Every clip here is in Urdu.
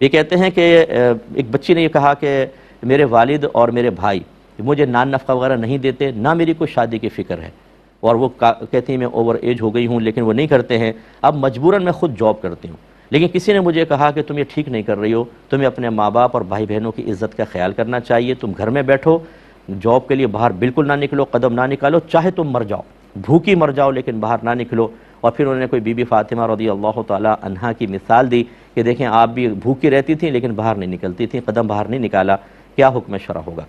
یہ کہتے ہیں کہ ایک بچی نے یہ کہا کہ میرے والد اور میرے بھائی مجھے نان نفقہ وغیرہ نہیں دیتے، نہ میری کوئی شادی کی فکر ہے، اور وہ کہتی ہیں میں اوور ایج ہو گئی ہوں لیکن وہ نہیں کرتے ہیں، اب مجبوراً میں خود جاب کرتی ہوں، لیکن کسی نے مجھے کہا کہ تم یہ ٹھیک نہیں کر رہی ہو، تمہیں اپنے ماں باپ اور بھائی بہنوں کی عزت کا خیال کرنا چاہیے، تم گھر میں بیٹھو، جاب کے لیے باہر بالکل نہ نکلو، قدم نہ نکالو، چاہے تم مر جاؤ، بھوکی مر جاؤ لیکن باہر نہ نکلو۔ اور پھر انہوں نے کوئی بی بی فاطمہ رضی اللہ تعالی عنہا کی مثال دی کہ دیکھیں آپ بھی بھوکی رہتی تھیں لیکن باہر نہیں نکلتی تھیں، قدم باہر نہیں نکالا، کیا حکم شرع ہوگا؟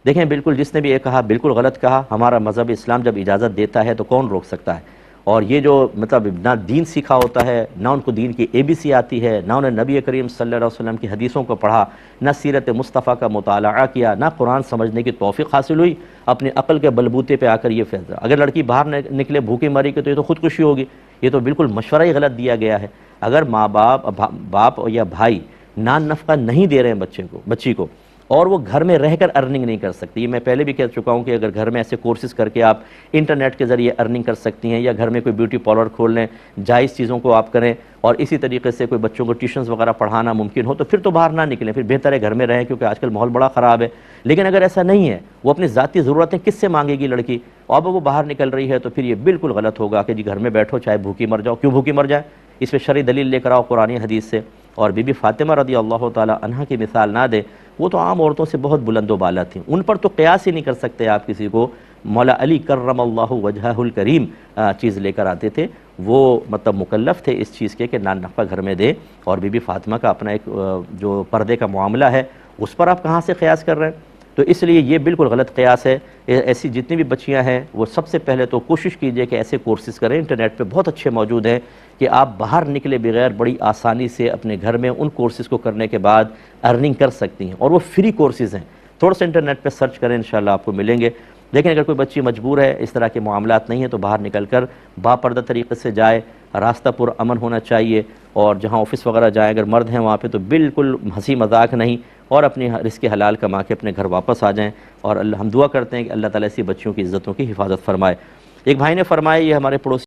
دیکھیں بالکل جس نے بھی یہ کہا بالکل غلط کہا، ہمارا مذہب اسلام جب اجازت دیتا ہے تو کون روک سکتا ہے؟ اور یہ جو مطلب نہ دین سیکھا ہوتا ہے، نہ ان کو دین کی ABC آتی ہے، نہ انہیں نبی کریم صلی اللہ علیہ وسلم کی حدیثوں کو پڑھا، نہ سیرت مصطفیٰ کا مطالعہ کیا، نہ قرآن سمجھنے کی توفیق حاصل ہوئی، اپنی عقل کے بلبوتے پہ آ کر یہ فیصلہ، اگر لڑکی باہر نکلے بھوکی مری کہ تو یہ تو خودکشی ہوگی، یہ تو بالکل مشورہ ہی غلط دیا گیا ہے۔ اگر ماں باپ یا بھائی نان نفقہ نہیں دے رہے ہیں بچی کو، اور وہ گھر میں رہ کر ارننگ نہیں کر سکتی، یہ میں پہلے بھی کہہ چکا ہوں کہ اگر گھر میں ایسے کورسز کر کے آپ انٹرنیٹ کے ذریعے ارننگ کر سکتی ہیں، یا گھر میں کوئی بیوٹی پارلر کھول لیں، جائز چیزوں کو آپ کریں، اور اسی طریقے سے کوئی بچوں کو ٹیوشنز وغیرہ پڑھانا ممکن ہو، تو پھر تو باہر نہ نکلیں، پھر بہتر ہے گھر میں رہیں، کیونکہ آج کل ماحول بڑا خراب ہے۔ لیکن اگر ایسا نہیں ہے، وہ اپنی ذاتی ضرورتیں کس سے مانگے گی لڑکی، اور اب وہ باہر نکل رہی ہے، تو پھر یہ بالکل غلط ہوگا کہ جی گھر میں بیٹھو چاہے بھوکی مر جاؤ۔ کیوں بھوکی مر جائے؟ اس پہ شرعی دلیل لے کر آؤ قرآن حدیث سے، اور بی بی فاطمہ رضی اللہ تعالی عنہا کی مثال نہ دے، وہ تو عام عورتوں سے بہت بلند و بالا تھیں، ان پر تو قیاس ہی نہیں کر سکتے آپ کسی کو۔ مولا علی کرم اللہ وجہہ الکریم چیز لے کر آتے تھے، وہ مطلب مکلف تھے اس چیز کے کہ نان نفقہ گھر میں دے، اور بی بی فاطمہ کا اپنا ایک جو پردے کا معاملہ ہے اس پر آپ کہاں سے قیاس کر رہے ہیں؟ تو اس لیے یہ بالکل غلط قیاس ہے۔ ایسی جتنی بھی بچیاں ہیں وہ سب سے پہلے تو کوشش کیجئے کہ ایسے کورسز کریں، انٹرنیٹ پہ بہت اچھے موجود ہیں کہ آپ باہر نکلے بغیر بڑی آسانی سے اپنے گھر میں ان کورسز کو کرنے کے بعد ارننگ کر سکتی ہیں، اور وہ فری کورسز ہیں، تھوڑا سا انٹرنیٹ پہ سرچ کریں انشاءاللہ آپ کو ملیں گے۔ لیکن اگر کوئی بچی مجبور ہے، اس طرح کے معاملات نہیں ہیں، تو باہر نکل کر باپردہ طریقے سے جائے، راستہ پر امن ہونا چاہیے، اور جہاں آفس وغیرہ جائیں اگر مرد ہیں وہاں پہ تو بالکل ہنسی مذاق نہیں، اور اپنی رزق حلال کما کے اپنے گھر واپس آ جائیں، اور ہم دعا کرتے ہیں کہ اللہ تعالیٰ ایسی بچیوں کی عزتوں کی حفاظت فرمائے۔ ایک بھائی نے فرمایا، یہ ہمارے پڑوسی